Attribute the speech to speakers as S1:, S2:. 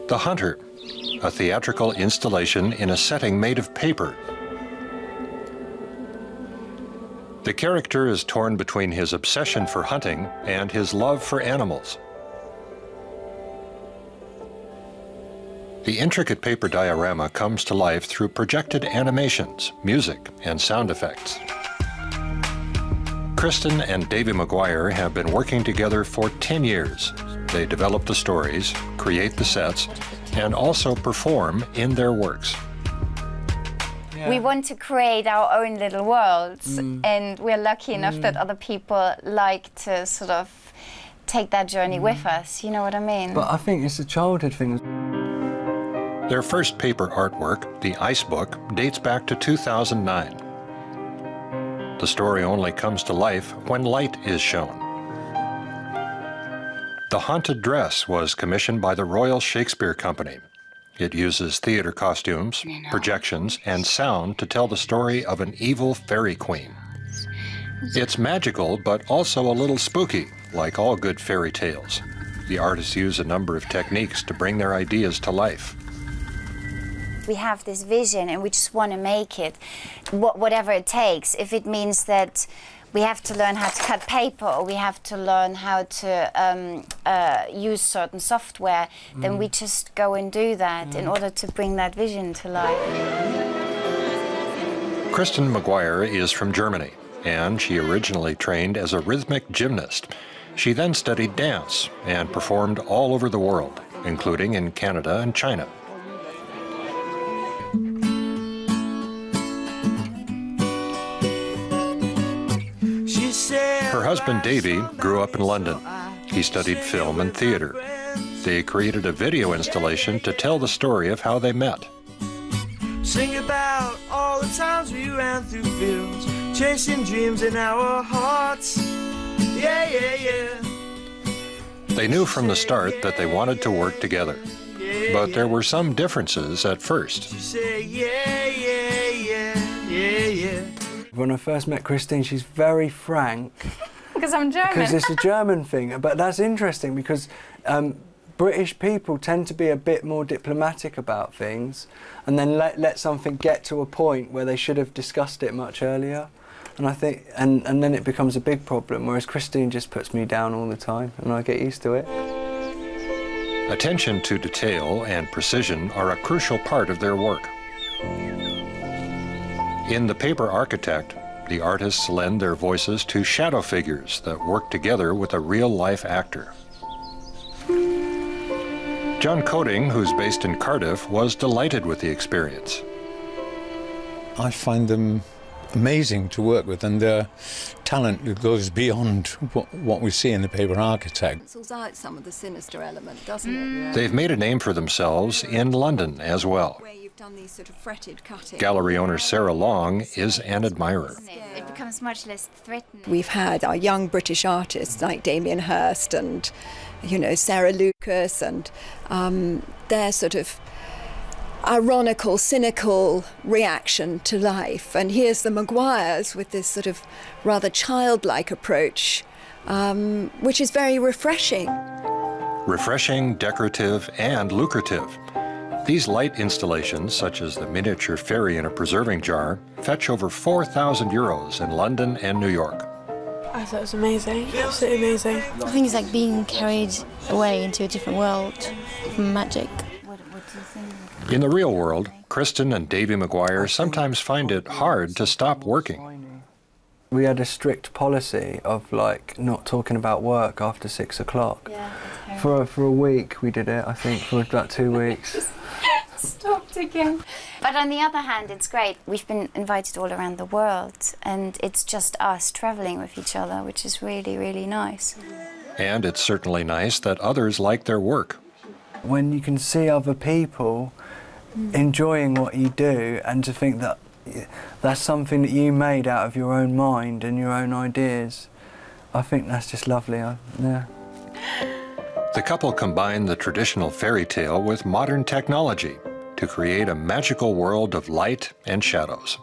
S1: The Hunter, a theatrical installation in a setting made of paper. The character is torn between his obsession for hunting and his love for animals. The intricate paper diorama comes to life through projected animations, music, and sound effects. Kristin and Davy McGuire have been working together for 10 years. They develop the stories, create the sets, and also perform in their works.
S2: Yeah. We want to create our own little worlds, and we're lucky enough that other people like to sort of take that journey with us, you know what I mean?
S3: But I think it's a childhood thing.
S1: Their first paper artwork, The Ice Book, dates back to 2009. The story only comes to life when light is shown. The Haunted Dress was commissioned by the Royal Shakespeare Company. It uses theater costumes, projections, and sound to tell the story of an evil fairy queen. It's magical, but also a little spooky, like all good fairy tales. The artists use a number of techniques to bring their ideas to life.
S2: We have this vision and we just want to make it, whatever it takes. If it means that we have to learn how to cut paper or we have to learn how to use certain software, then we just go and do that in order to bring that vision to life.
S1: Kristan Mcguire is from Germany, and she originally trained as a rhythmic gymnast. She then studied dance and performed all over the world, including in Canada and China. Her husband, Davy, grew up in London. He studied film and theater. They created a video installation to tell the story of how they met.
S4: Sing about all the times we ran through fields, chasing dreams in our hearts. Yeah, yeah, yeah.
S1: They knew from the start that they wanted to work together, but there were some differences at first.
S3: When I first met Kristin, she's very frank.
S2: Because I'm German.
S3: Because it's a German thing. But that's interesting because British people tend to be a bit more diplomatic about things and then let something get to a point where they should have discussed it much earlier. And I think, and then it becomes a big problem, whereas Kristin just puts me down all the time and I get used to it.
S1: Attention to detail and precision are a crucial part of their work. In The Paper Architect, the artists lend their voices to shadow figures that work together with a real-life actor. John Coding, who's based in Cardiff, was delighted with the experience.
S5: I find them amazing to work with, and their talent goes beyond what we see in The Paper Architect. It cancels out some of the sinister element, doesn't it?
S1: They've made a name for themselves in London as well.
S5: Done these sort of fretted cutting.
S1: Gallery owner Sarah Long is an admirer.
S2: It becomes much less threatening.
S6: We've had our young British artists like Damien Hirst and, you know, Sarah Lucas, and their sort of ironical, cynical reaction to life. And here's the Mcguires with this sort of rather childlike approach, which is very refreshing.
S1: Refreshing, decorative, and lucrative. These light installations, such as the miniature fairy in a preserving jar, fetch over €4,000 in London and New York.
S7: I thought it was amazing, absolutely amazing.
S8: I think it's like being carried away into a different world from magic.
S2: What do you think?
S1: In the real world, Kristin and Davy McGuire sometimes find it hard to stop working.
S3: We had a strict policy of like not talking about work after 6 o'clock.
S2: Yeah,
S3: for a week we did it, I think, for about 2 weeks.
S2: Stopped again. But on the other hand, it's great. We've been invited all around the world, and it's just us traveling with each other, which is really, really nice.
S1: And it's certainly nice that others like their work.
S3: When you can see other people enjoying what you do, and to think that that's something that you made out of your own mind and your own ideas, I think that's just lovely. Yeah.
S1: The couple combined the traditional fairy tale with modern technology to create a magical world of light and shadows.